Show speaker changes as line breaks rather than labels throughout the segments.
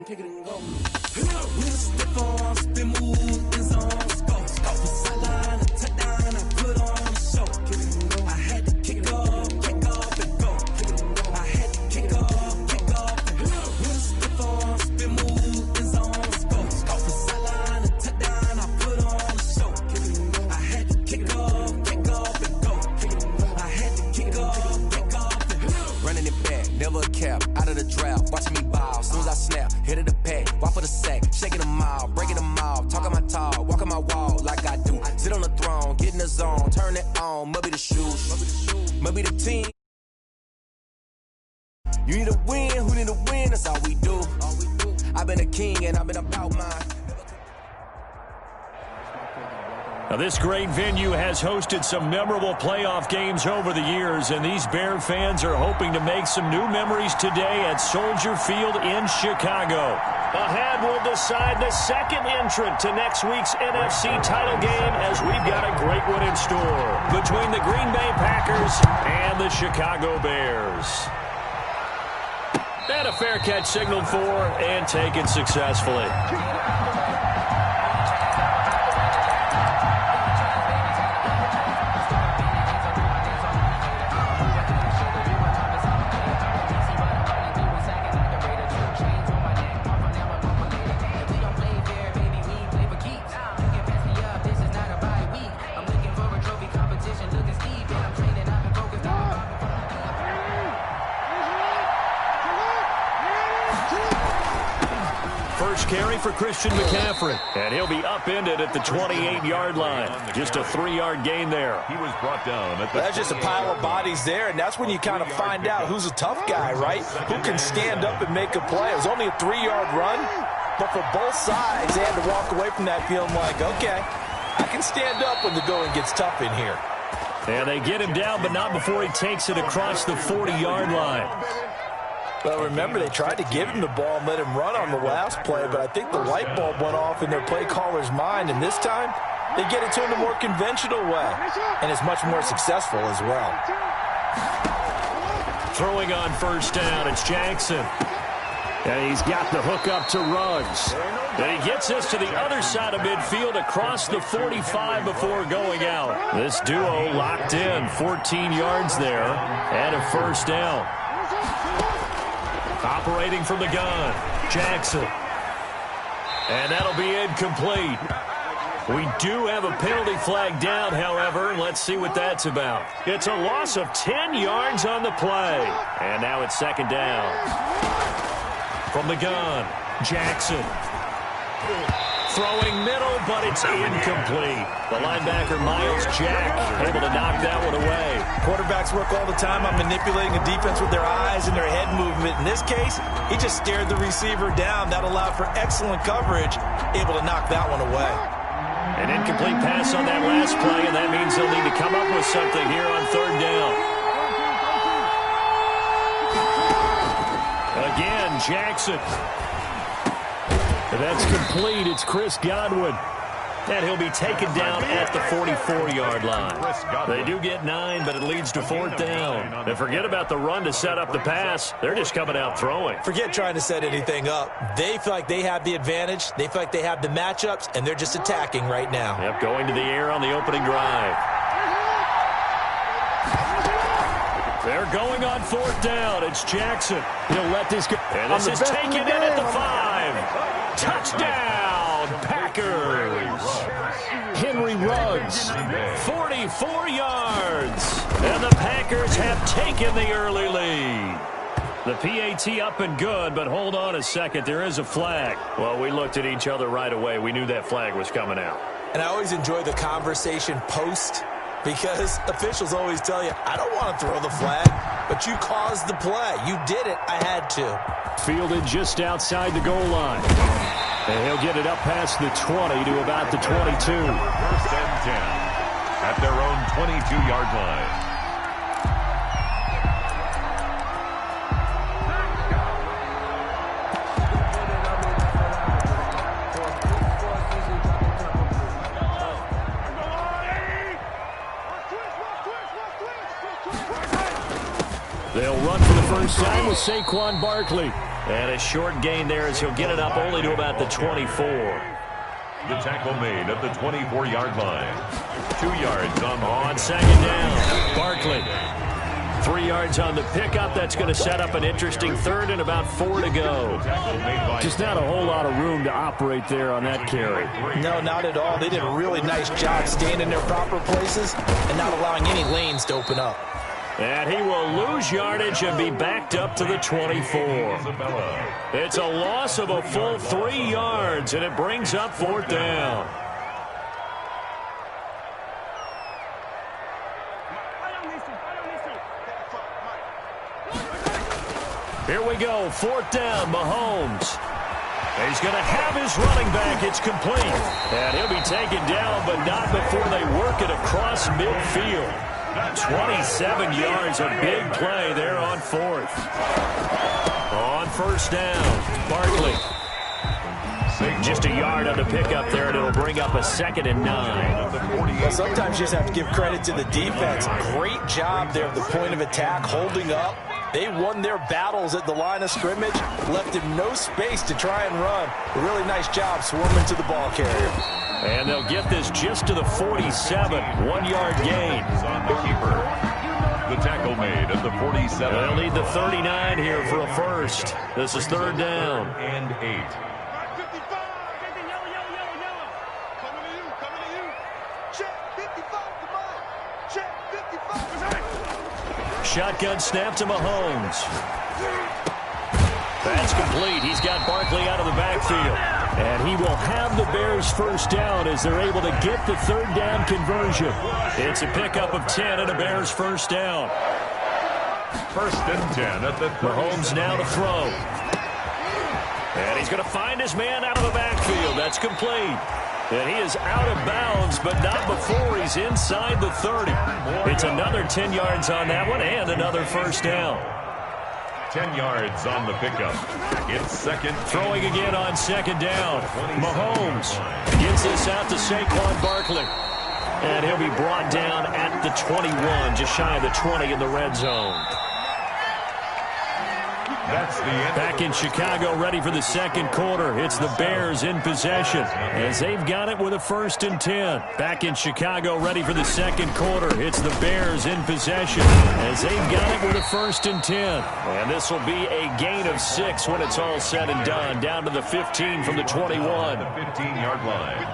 Pick it and go. With the form, spin move, and zones, go. Sideline, a touchdown, I put on a show. I had to kick off, and go. I had to kick off, and go. With the form, spin move, and zones, go. Sideline, a touchdown, I put on a show. I had to kick off, and go. I had to kick off, and go. Running it back, never a cap, out of the draft, watching me ball. As soon as I snap, hit of the pack, walk for the sack, shaking them all, breaking them all, talking my talk, walking my wall like I do. Sit on the throne, get in the zone, turn it on, maybe the shoes, maybe the team. You need a win, who need a win, that's all we do. I've been a king and I've been about mine.
Now, this great venue has hosted some memorable playoff games over the years, and these Bear fans are hoping to make some new memories today at Soldier Field in Chicago. Ahead, we'll decide the second entrant to next week's NFC title game, as we've got a great one in store between the Green Bay Packers and the Chicago Bears. And a fair catch signaled for and taken successfully. First carry for Christian McCaffrey, and he'll be upended at the 28-yard line. Just a 3-yard gain there.
He was brought down at the
That's just a pile of bodies there, and that's when you kind of find out who's a tough guy, right? Who can stand up and make a play. It was only a 3-yard run, but for both sides, they had to walk away from that feeling like, okay, I can stand up when the going gets tough in here.
And they get him down, but not before he takes it across the 40-yard line.
Well, remember, they tried to give him the ball and let him run on the last play, but I think the light bulb went off in their play caller's mind, and this time they get it to him the more conventional way, and it's much more successful as well.
Throwing on first down, it's Jackson. And he's got the hook up to Ruggs. And he gets us to the other side of midfield across the 45 before going out. This duo locked in, 14 yards there, and a first down. Operating from the gun, Jackson. And that'll be incomplete. We do have a penalty flag down, however. Let's see what that's about. It's a loss of 10 yards on the play. And now it's second down. From the gun, Jackson. Throwing middle, but it's incomplete. The linebacker, Miles Jack, able to knock that one away.
Quarterbacks work all the time on manipulating a defense with their eyes and their head movement. In this case, he just stared the receiver down. That allowed for excellent coverage, able to knock that one away.
An incomplete pass on that last play, and that means they'll need to come up with something here on third down. Again, Jackson. That's complete. It's Chris Godwin. And he'll be taken down at the 44-yard line. They do get 9, but it leads to fourth down. And forget about the run to set up the pass. They're just coming out throwing.
Forget trying to set anything up. They feel like they have the advantage. They feel like they have the matchups, and they're just attacking right now.
Yep, going to the air on the opening drive. They're going on fourth down. It's Jackson. He'll let this go. And this is taken in at the 5. Touchdown, Packers. Henry Ruggs, 44 yards. And the Packers have taken the early lead. The PAT up and good, but hold on a second. There is a flag. Well, we looked at each other right away. We knew that flag was coming out.
And I always enjoy the conversation post, because officials always tell you, I don't want to throw the flag, but you caused the play. You did it. I had to.
Fielded just outside the goal line. And he'll get it up past the 20 to about the 22.
First and 10 at their own 22-yard line.
They'll run for the first time with Saquon Barkley. And a short gain there as he'll get it up only to about the 24.
The tackle made at the 24-yard line. 2 yards
on second down. Barkley. 3 yards on the pickup. That's going to set up an interesting third and about 4 to go. Just not a whole lot of room to operate there on that carry.
No, not at all. They did a really nice job staying in their proper places and not allowing any lanes to open up.
And he will lose yardage and be backed up to the 24. It's a loss of a full 3 yards, and it brings up 4th down. Here we go, 4th down, Mahomes. He's going to have his running back. It's complete. And he'll be taken down, but not before they work it across midfield. 27 yards, a big play there on 4th. On 1st down, Barkley. Just a yard on the pickup there, and it'll bring up a 2nd and 9.
Well, sometimes you just have to give credit to the defense. Great job there at the point of attack, holding up. They won their battles at the line of scrimmage, left him no space to try and run. A really nice job swarming to the ball carrier.
And they'll get this just to the 47, 1-yard gain.
The tackle made at the 47.
They'll need the 39 here for a first. This is 3rd down.
And 8.
Shotgun snap to Mahomes. That's complete. He's got Barkley out of the backfield. And he will have the Bears 1st down as they're able to get the 3rd down conversion. It's a pickup of 10 and a Bears 1st down.
1st and 10 at the
Mahomes now to throw. And he's going to find his man out of the backfield. That's complete. And he is out of bounds, but not before he's inside the 30. It's another 10 yards on that one and another 1st down.
10 yards on the pickup. It's 2nd.
Throwing again on 2nd down. Mahomes gives this out to Saquon Barkley. And he'll be brought down at the 21, just shy of the 20 in the red zone.
That's the end.
Back in Chicago, ready for the 2nd quarter. It's the Bears in possession as they've got it with a 1st and 10. Back in Chicago, ready for the 2nd quarter. It's the Bears in possession as they've got it with a 1st and 10. And this will be a gain of 6 when it's all said and done. Down to the 15 from the 21.
The 15-yard line.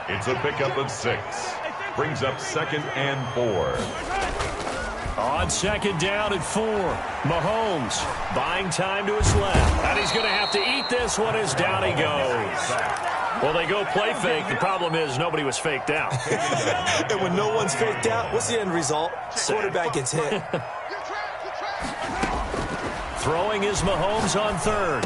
It's a pickup of 6. Brings up 2nd and 4.
On 2nd down at 4, Mahomes buying time to his left. And he's going to have to eat this one as down he goes. Well, they go play fake. The problem is nobody was faked out.
And when no one's faked out, what's the end result? Quarterback gets hit.
Throwing is Mahomes on 3rd.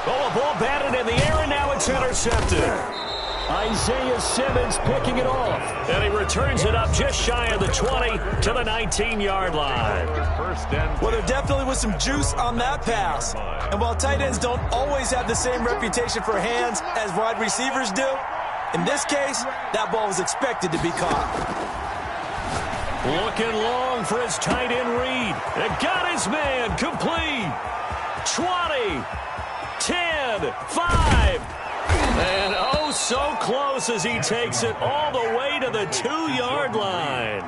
Oh, a ball batted in the air, and now it's intercepted. Isaiah Simmons picking it off. And he returns it up just shy of the 20 to the 19-yard line.
Well, there definitely was some juice on that pass. And while tight ends don't always have the same reputation for hands as wide receivers do, in this case, that ball was expected to be caught.
Looking long for his tight end read. And got his man complete. 20, 10, 5. And oh, so close as he takes it all the way to the 2-yard line.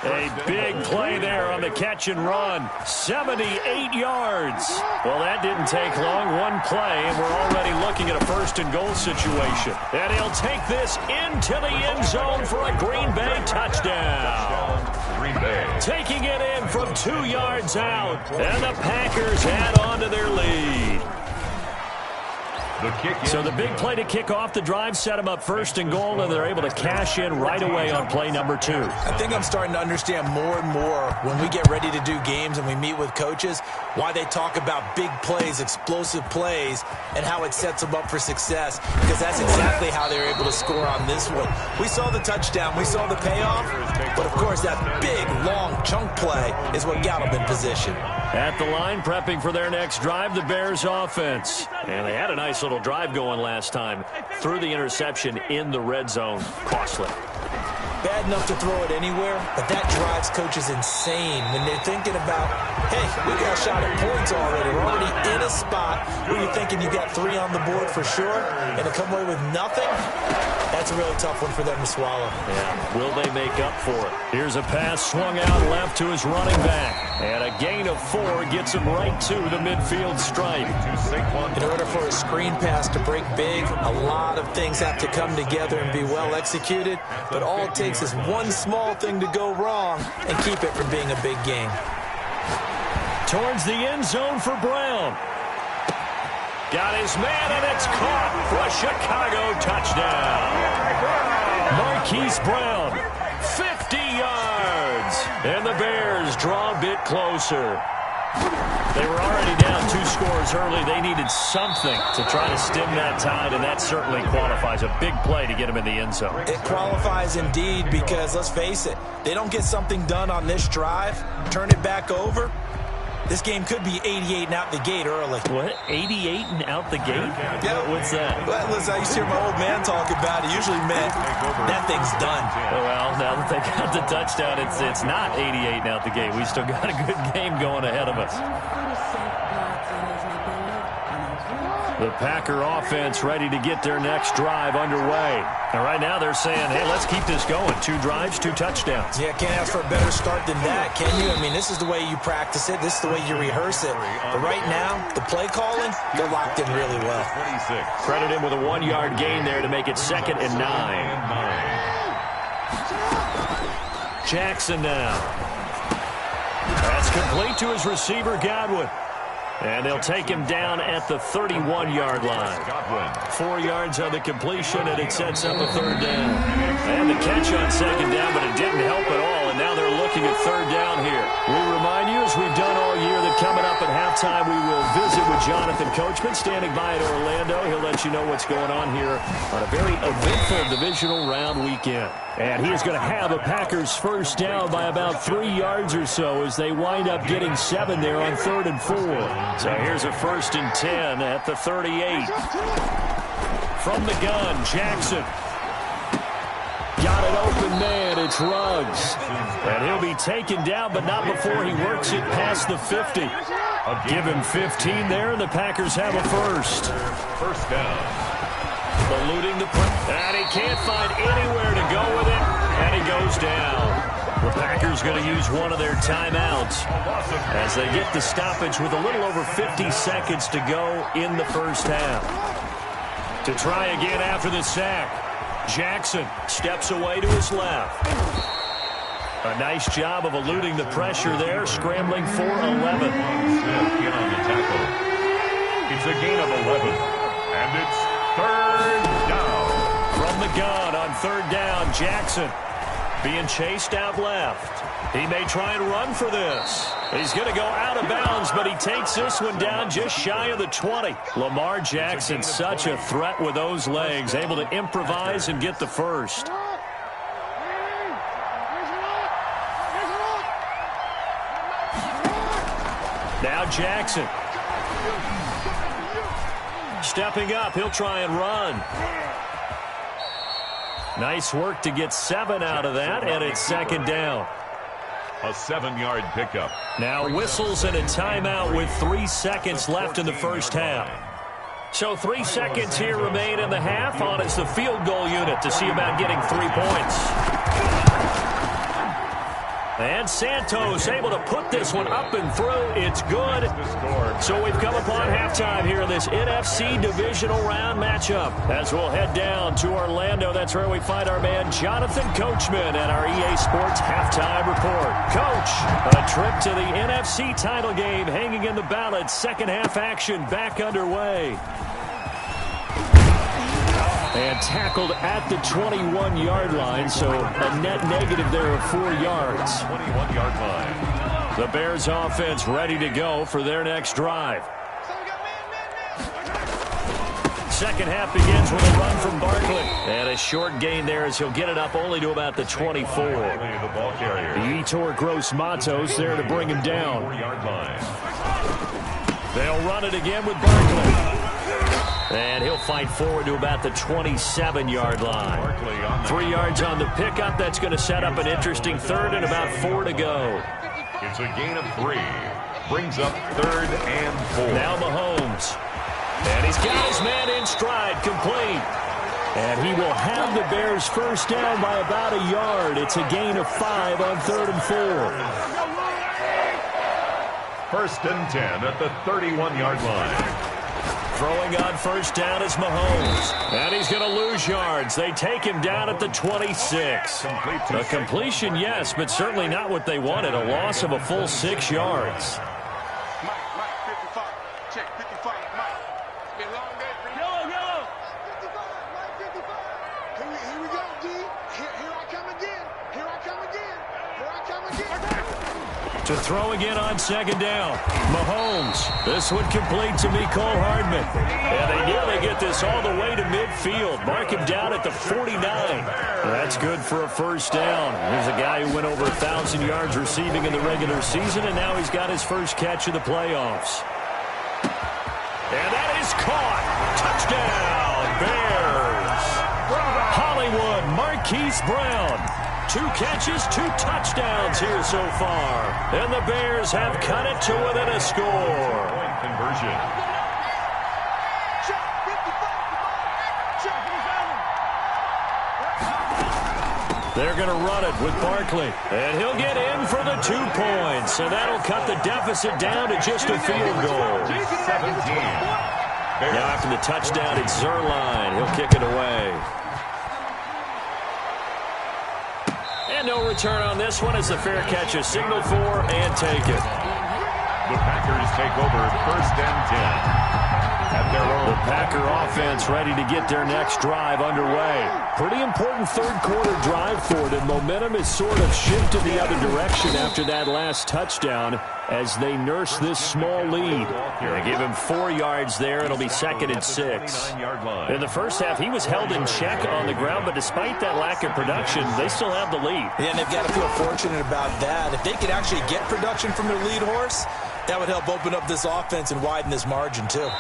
A big play there on the catch and run. 78 yards. Well, that didn't take long. One play, and we're already looking at a 1st and goal situation. And he'll take this into the end zone for a Green Bay touchdown.
Green Bay.
Taking it in from 2 yards out. And the Packers add on to their lead. So the big play to kick off the drive set them up 1st and goal, and they're able to cash in right away on play number 2.
I think I'm starting to understand more and more when we get ready to do games and we meet with coaches why they talk about big plays, explosive plays, and how it sets them up for success, because that's exactly how they're able to score on this one. We saw the touchdown, we saw the payoff, but of course that big, long chunk play is what got them in position.
At the line, prepping for their next drive, the Bears offense. And they had a nice little drive going last time. Through the interception in the red zone. Costly.
bad enough to throw it anywhere, but that drives coaches insane when they're thinking about, hey, we got a shot at points already. We're already in a spot where you're thinking you got 3 on the board for sure, and to come away with nothing, that's a really tough one for them to swallow.
Yeah, will they make up for it? Here's a pass swung out left to his running back, and a gain of 4 gets him right to the midfield stripe.
In order for a screen pass to break big, a lot of things have to come together and be well executed, but all it takes is one small thing to go wrong and keep it from being a big game.
Towards the end zone for Brown. Got his man, and it's caught for a Chicago touchdown. Marquise Brown, 50 yards. And the Bears draw a bit closer. They were already down 2 scores early. They needed something to try to stem that tide, and that certainly qualifies. A big play to get him in the end zone.
It qualifies indeed because, let's face it, they don't get something done on this drive, turn it back over, this game could be 88 and out the gate early.
What? 88 and out the gate?
Yeah.
What's that?
Well, listen, I used to hear my old man talk about it. Usually meant that thing's done.
Well, now that they got the touchdown, it's not 88 and out the gate. We still got a good game going ahead of us. The Packer offense ready to get their next drive underway. And right now they're saying, hey, let's keep this going. 2 drives, 2 touchdowns.
Yeah, can't ask for a better start than that, can you? I mean, this is the way you practice it. This is the way you rehearse it. But right now, the play calling, they're locked in really well.
Credit him with a 1-yard gain there to make it 2nd and 9. Jackson now. That's complete to his receiver, Godwin. And they'll take him down at the 31-yard line. 4 yards on the completion, and it sets up a 3rd down. And the catch on 2nd down, but it didn't help at all, and now they're looking at 3rd down here. We remind you, as we've done all year, that coming up at halftime, we will visit with Jonathan Coachman, standing by at Orlando. He'll let you know what's going on here on a very eventful divisional round weekend. And he is going to have a Packers first down by about 3 yards or so as they wind up getting 7 there on 3rd and 4. So here's a 1st and 10 at the 38. From the gun, Jackson. Got an open man. It's Ruggs. And he'll be taken down, but not before he works it past the 50. Give him 15 there, and the Packers have a first.
First down.
Eluding the pressure, and he can't find anywhere to go with it, and he goes down. The Packers going to use one of their timeouts as they get the stoppage with a little over 50 seconds to go in the first half. To try again after the sack, Jackson steps away to his left. A nice job of eluding the pressure there, scrambling for 11.
Smith in on the tackle. It's a gain of 11, and it's 3rd down.
From the gun on 3rd down, Jackson being chased out left. He may try and run for this. He's going to go out of bounds, but he takes this one down just shy of the 20. Lamar Jackson, such a threat with those legs, able to improvise and get the first. Now Jackson. Stepping up, he'll try and run. Nice work to get 7 out of that, and it's 2nd down.
A 7-yard pickup.
Now whistles and a timeout with 3 seconds left in the first half. So 3 seconds here remain in the half. On is the field goal unit to see about getting 3 points. And Santos able to put this one up and through. It's good. So we've come upon halftime here in this NFC divisional round matchup. As we'll head down to Orlando, that's where we find our man Jonathan Coachman at our EA Sports halftime report. Coach, a trip to the NFC title game hanging in the balance. Second half action back underway. And tackled at the 21-yard line, so a net negative there of 4 yards.
21-yard line.
The Bears offense ready to go for their next drive. Second half begins with a run from Barkley. And a short gain there as he'll get it up only to about the 24.
The ball carrier.
Yetur Gross-Matos there to bring him down.
4-yard line.
They'll run it again with Barkley. And he'll fight forward to about the 27-yard line. 3 yards on the pickup. That's going to set up an interesting third and about 4 to go.
It's a gain of 3. Brings up 3rd and 4.
Now Mahomes. And he's got his man in stride, complete. And he will have the Bears first down by about a yard. It's a gain of 5 on 3rd and 4.
1st and 10 at the 31-yard line.
Throwing on first down is Mahomes. And he's going to lose yards. They take him down at the 26. A completion, yes, but certainly not what they wanted. A loss of a full 6 yards. To throw again on 2nd down. Mahomes. This one complete to Mecole Hardman. And they nearly get this all the way to midfield. Mark him down at the 49. That's good for a first down. Here's a guy who went over 1,000 yards receiving in the regular season, and now he's got his first catch of the playoffs. And that is caught. Touchdown, Bears. Hollywood Marquise Brown. 2 catches, 2 touchdowns here so far. And the Bears have cut it to within a score.
Point conversion.
They're going to run it with Barkley. And he'll get in for the 2 points. And that'll cut the deficit down to just a field goal.
17.
Now after the touchdown, it's Zerline. He'll kick it away. And no return on this one as the fair catch is signaled for and taken.
The Packers take over 1st and 10. At their own.
The Packer offense ready to get their next drive underway. Pretty important 3rd quarter drive for them. Momentum is sort of shifted the other direction after that last touchdown as they nurse this small lead. They give him 4 yards there. It'll be 2nd and 6. In the first half, he was held in check on the ground, but despite that lack of production, they still have the lead.
Yeah, and they've got to feel fortunate about that. If they could actually get production from their lead horse, that would help open up this offense and widen this margin, too.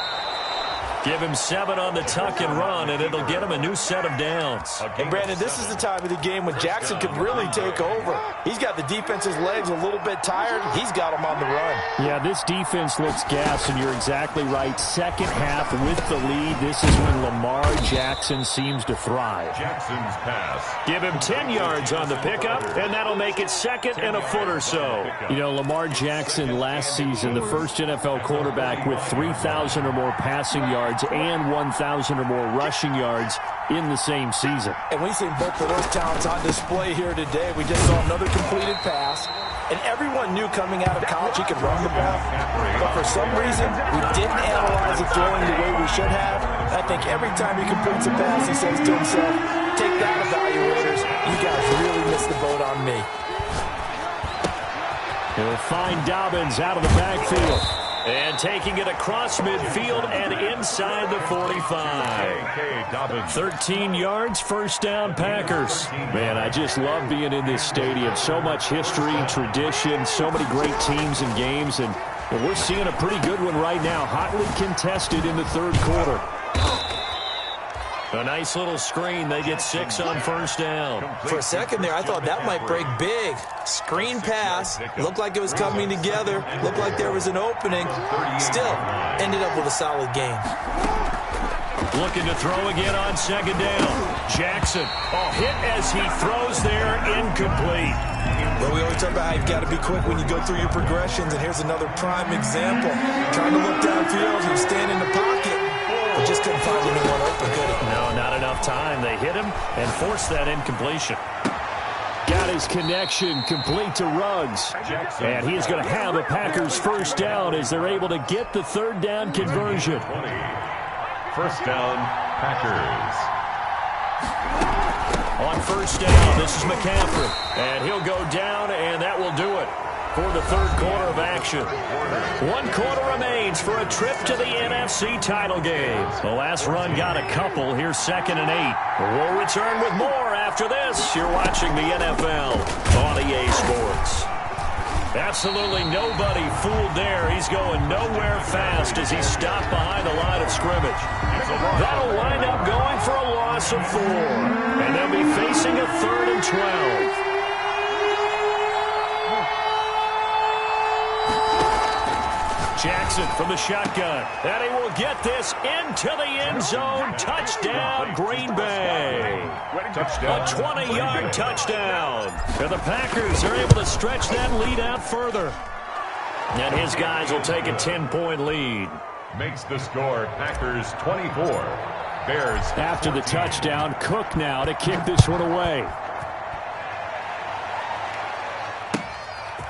Give him 7 on the tuck and run, and it'll get him a new set of downs.
And, Brandon, this is the time of the game when Jackson could really take over. He's got the defense's legs a little bit tired. He's got them on the run.
Yeah, this defense looks gassed, and you're exactly right. Second half with the lead, this is when Lamar Jackson seems to thrive.
Jackson's pass.
Give him 10 yards on the pickup, and that'll make it 2nd and a foot or so. You know, Lamar Jackson last season, the first NFL quarterback with 3,000 or more passing yards and 1,000 or more rushing yards in the same season.
And we've seen both of those talents on display here today. We just saw another completed pass, and everyone knew coming out of college he could run the ball. But for some reason, we didn't analyze the throwing the way we should have. I think every time he completes a pass, he says to himself, take that, evaluators. You guys really missed the boat on me.
He'll find Dobbins out of the backfield. And taking it across midfield and inside the 45. 13 yards, first down, Packers. Man, I just love being in this stadium. So much history, tradition, so many great teams and games. And we're seeing a pretty good one right now. Hotly contested in the 3rd quarter. A nice little screen. They get 6 on first down.
For a second there, I thought that might break big. Screen pass. Looked like it was coming together. Looked like there was an opening. Still, ended up with a solid game.
Looking to throw again on 2nd down. Jackson. Oh, hit as he throws there. Incomplete.
Well, we always talk about how you've got to be quick when you go through your progressions, and here's another prime example. Trying to look downfield, he was standing in the pocket. But just couldn't find anyone open, could he?
No, not enough time. They hit him and forced that incompletion. Got his connection complete to Ruggs. And he is going to have a Packers first down as they're able to get the 3rd down conversion.
First down, Packers.
On first down, this is McCaffrey. And he'll go down, and that will do it for the 3rd quarter of action. 1 quarter remains for a trip to the NFC title game. The last run got a couple. Here's 2nd and 8. We'll return with more after this. You're watching the NFL on EA Sports. Absolutely nobody fooled there. He's going nowhere fast as he stopped behind the line of scrimmage. That'll loss of 4. And they'll be facing a 3rd and 12. Jackson from the shotgun. And he will get this into the end zone. Touchdown, Green Bay.
Touchdown.
A 20-yard touchdown. And the Packers are able to stretch that lead out further. And his guys will take a 10-point lead.
Makes the score Packers 24. Bears.
After the touchdown, Cook now to kick this one away.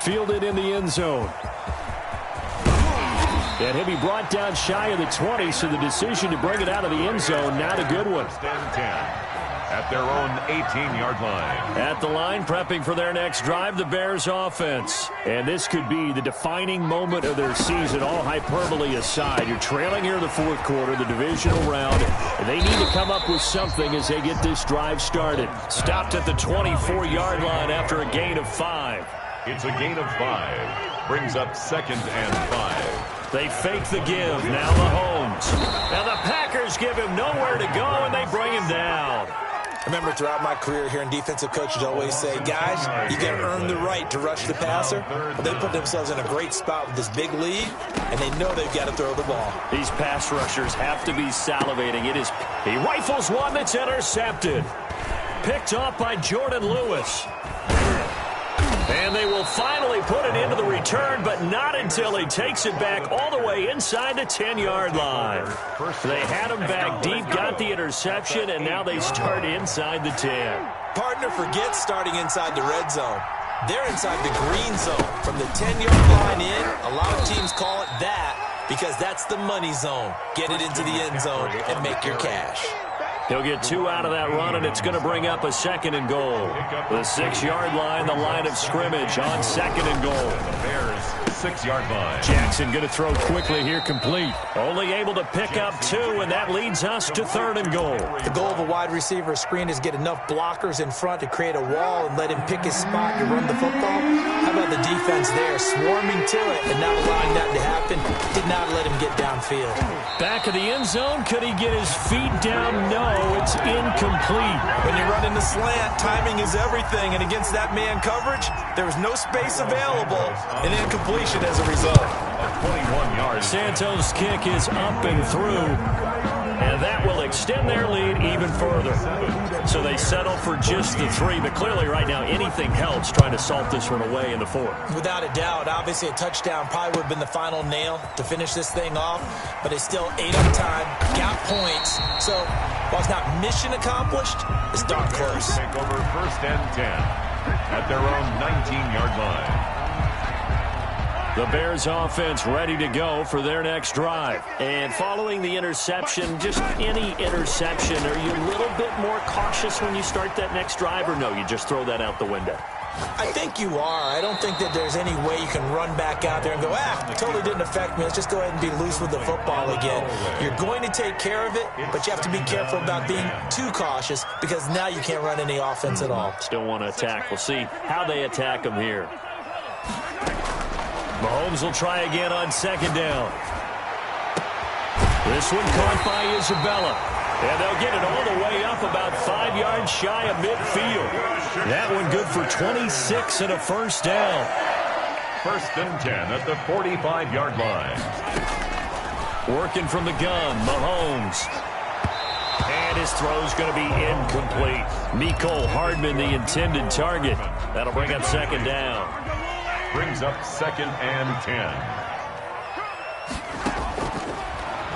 Fielded in the end zone. And he'll be brought down shy of the 20, so the decision to bring it out of the end zone, not a good one.
10 at their own 18-yard line.
At the line, prepping for their next drive, the Bears offense. And this could be the defining moment of their season, all hyperbole aside. You're trailing here in the 4th quarter, the divisional round, and they need to come up with something as they get this drive started. Stopped at the 24-yard line after a gain of 5.
It's a gain of 5. Brings up 2nd and 5.
They fake the give. Now Mahomes. Now the Packers give him nowhere to go, and they bring him down.
I remember throughout my career hearing defensive coaches always say, guys, you got to earn the right to rush the passer. But they put themselves in a great spot with this big lead, and they know they've got to throw the ball.
These pass rushers have to be salivating. He rifles one that's intercepted. Picked off by Jordan Lewis. And they will finally put it into the return, but not until he takes it back all the way inside the 10-yard line. They had him back deep, got the interception, and now they start inside the 10.
Partner forgets starting inside the red zone. They're inside the green zone. From the 10-yard line in, a lot of teams call it that because that's the money zone. Get it into the end zone and make your cash.
He'll get 2 out of that run, and it's going to bring up a 2nd and goal. The 6-yard line, the line of scrimmage on 2nd and goal.
Bears 6-yard line.
Jackson going to throw quickly here, complete. Only able to pick up 2, and that leads us to 3rd and goal.
The goal of a wide receiver screen is get enough blockers in front to create a wall and let him pick his spot to run the football. How about the defense there, swarming to it and not allowing that to happen? Did not let him get downfield.
Back of the end zone, could he get his feet down? No, it's incomplete.
When you run in the slant, timing is everything, and against that man coverage, there was no space available, and incompletion as a result.
21 yards.
Santos' kick is up and through, and that will extend their lead even further. So they settle for just the 3, but clearly right now anything helps trying to salt this one away in the 4th.
Without a doubt, obviously a touchdown probably would have been the final nail to finish this thing off, but it's still 8 on time, got points, so while it's not mission accomplished, it's darn close.
Take over 1st and 10 at their own 19-yard line.
The Bears offense ready to go for their next drive. And following the interception, just any interception, are you a little bit more cautious when you start that next drive, or no, you just throw that out the window?
I think you are. I don't think that there's any way you can run back out there and go, totally didn't affect me. Let's just go ahead and be loose with the football again. You're going to take care of it, but you have to be careful about being too cautious because now you can't run any offense at all.
Still want to attack. We'll see how they attack them here. Mahomes will try again on 2nd down. This one caught by Isabella. And they'll get it all the way up about 5 yards shy of midfield. That one good for 26 and a 1st down.
1st and 10 at the 45-yard line.
Working from the gun, Mahomes. And his throw's going to be incomplete. Mecole Hardman, the intended target. That'll bring up 2nd down.
Brings up 2nd and 10.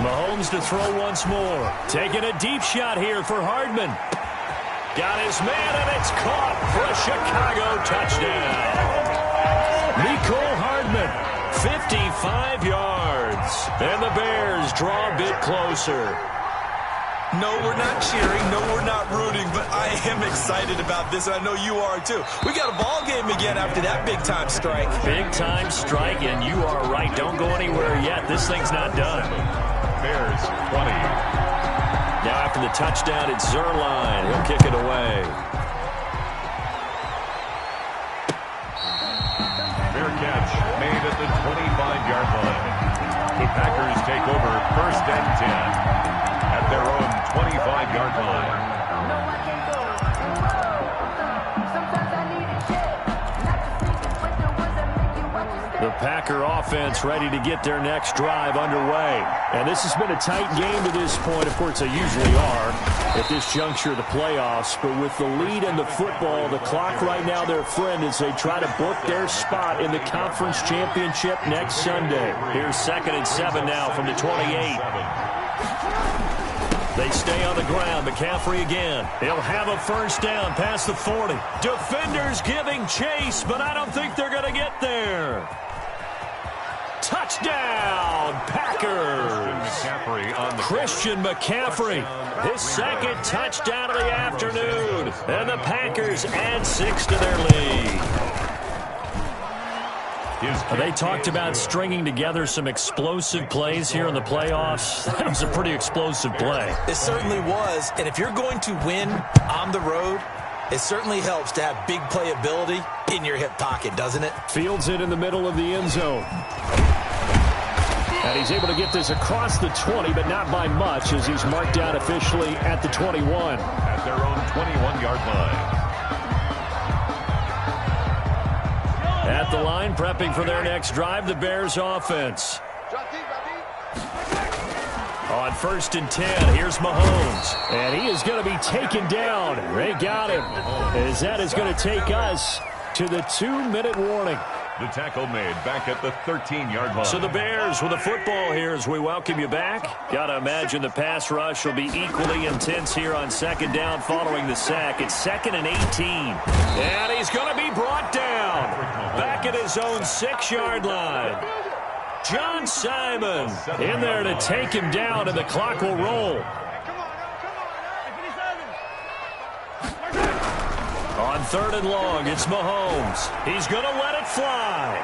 Mahomes to throw once more. Taking a deep shot here for Hardman. Got his man, and it's caught for a Chicago touchdown. Mecole Hardman, 55 yards. And the Bears draw a bit closer.
No, we're not cheering. No, we're not rooting, but I am excited about this, and I know you are too. We got a ball game again after that big-time strike.
Big-time strike, and you are right. Don't go anywhere yet. This thing's not done.
Bears 20.
Now after the touchdown, it's Zerline. He'll kick it away.
Fair catch made at the 25-yard line. The Packers take over 1st and 10 at their own 25-yard line.
The Packer offense ready to get their next drive underway. And this has been a tight game to this point. Of course, they usually are at this juncture of the playoffs. But with the lead in the football, the clock right now their friend as they try to book their spot in the conference championship next Sunday. Here's 2nd and 7 now from the 28. They stay on the ground. McCaffrey again. He'll have a first down past the 40. Defenders giving chase, but I don't think they're going to get there. Touchdown, Packers. Christian McCaffrey, his 2nd touchdown of the afternoon. And the Packers add 6 to their lead. They talked about stringing together some explosive plays here in the playoffs. That was a pretty explosive play.
It certainly was. And if you're going to win on the road, it certainly helps to have big playability in your hip pocket, doesn't it?
Fields it in the middle of the end zone. And he's able to get this across the 20, but not by much as he's marked down officially at the 21.
At their own 21-yard line.
At the line, prepping for their next drive, the Bears offense. On 1st and 10, here's Mahomes. And he is going to be taken down. They got him. As that is going to take us to the 2-minute warning.
The tackle made back at the 13-yard line.
So the Bears with the football here as we welcome you back. Got to imagine the pass rush will be equally intense here on 2nd down following the sack. It's 2nd and 18. And he's going to be brought down. Back at his own 6-yard line. John Simon in there to take him down, and the clock will roll. On 3rd and long, it's Mahomes. He's going to let it fly.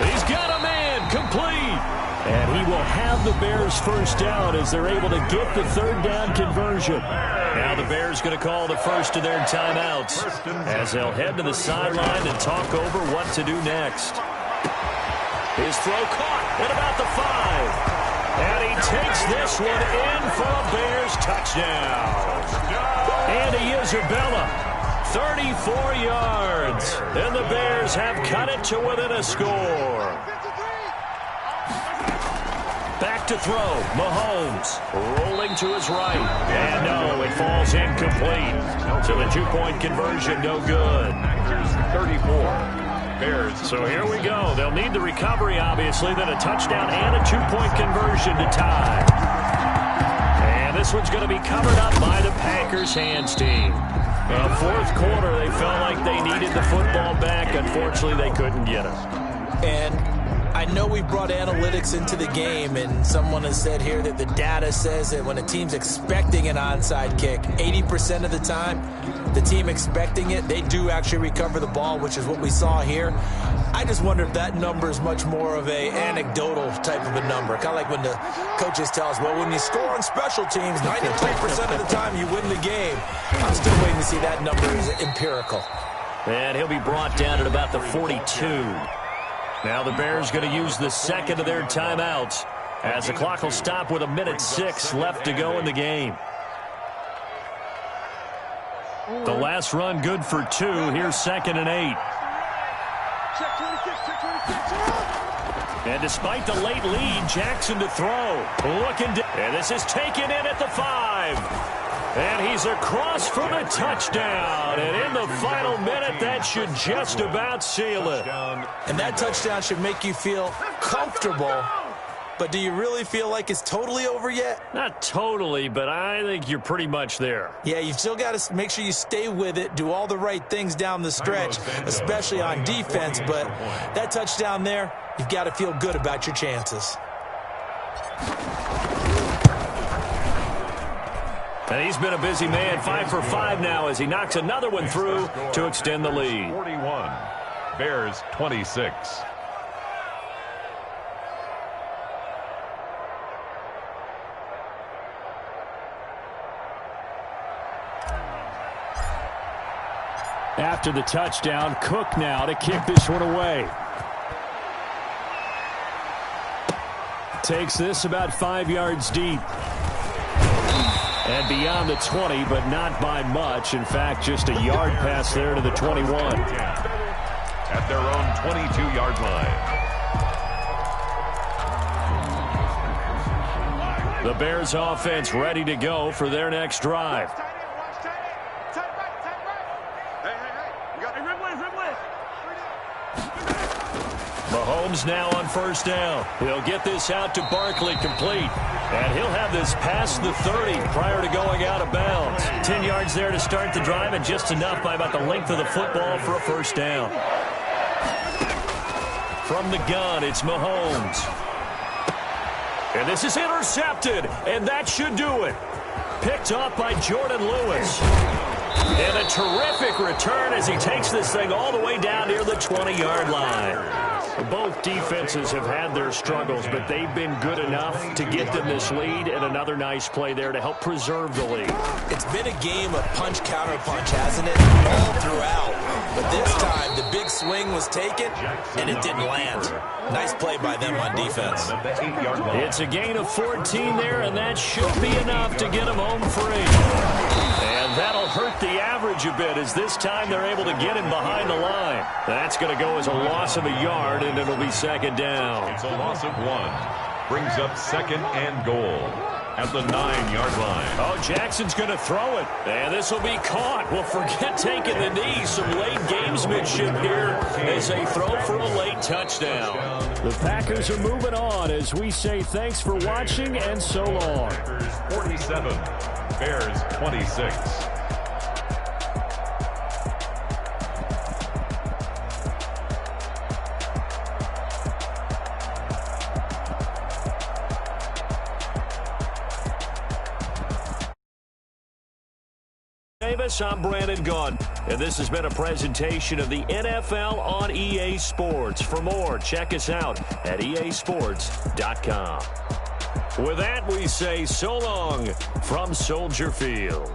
He's got a man complete. And he will have the Bears first down as they're able to get the 3rd down conversion. Now the Bears going to call the first of their timeouts as they'll head to the sideline and talk over what to do next. His throw caught at about the 5. And he takes this one in for a Bears touchdown. Andy Isabella, 34 yards. And the Bears have cut it to within a score. Back to throw. Mahomes rolling to his right. And no, it falls incomplete. So the 2-point conversion no good. 34. Bears. So here we go. They'll need the recovery, obviously, then a touchdown and a 2-point conversion to tie. And this one's going to be covered up by the Packers hands team. Fourth quarter, they felt like they needed the football back. Unfortunately, they couldn't get it.
And I know we brought analytics into the game, and someone has said here that the data says that when a team's expecting an onside kick, 80% of the time, the team expecting it, they do actually recover the ball, which is what we saw here. I just wonder if that number is much more of a anecdotal type of a number. Kind of like when the coaches tell us, well, when you score on special teams, 93% of the time you win the game. I'm still waiting to see that number is empirical.
And he'll be brought down at about the 42. Now the Bears going to use the 2nd of their timeouts as the clock will stop with 1:06 left to go in the game. The last run good for 2. Here's 2nd and 8. And despite the late lead, Jackson to throw. And this is taken in at the 5. And he's across for the touchdown. And in the final minute, that should just about seal it.
And that touchdown should make you feel comfortable. But do you really feel like it's totally over yet?
Not totally, but I think you're pretty much there.
Yeah, you've still got to make sure you stay with it, do all the right things down the stretch, especially on defense. But that touchdown there, you've got to feel good about your chances.
And he's been a busy man, 5 for 5 now as he knocks another one through to extend the lead.
41, Bears 26.
After the touchdown, Cook now to kick this one away. Takes this about 5 yards deep. And beyond the 20, but not by much. In fact, just a yard pass there to the 21.
At their own 22-yard line.
The Bears offense ready to go for their next drive. Mahomes now on first down. He'll get this out to Barkley, complete. And he'll have this past the 30 prior to going out of bounds. 10 yards there to start the drive, and just enough by about the length of the football for a first down. From the gun, it's Mahomes. And this is intercepted, and that should do it. Picked off by Jordan Lewis. And a terrific return as he takes this thing all the way down near the 20-yard line. Both defenses have had their struggles, but they've been good enough to get them this lead, and another nice play there to help preserve the lead.
It's been a game of punch-counter-punch, hasn't it? All throughout. But this time, the big swing was taken, and it didn't land. Nice play by them on defense.
It's a gain of 14 there, and that should be enough to get them home free. And that'll hurt the average a bit, as this time they're able to get him behind the line. That's going to go as a loss of a yard, and it'll be second down.
It's a loss of 1. Brings up second and goal at the 9-yard line.
Oh, Jackson's going to throw it. And this will be caught. Well, forget taking the knee. Some late gamesmanship here as they throw for a late touchdown. The Packers are moving on as we say thanks for watching and so long.
Packers 47, Bears 26.
I'm Brandon Gaudin, and this has been a presentation of the NFL on EA Sports. For more, check us out at easports.com. With that, we say so long from Soldier Field.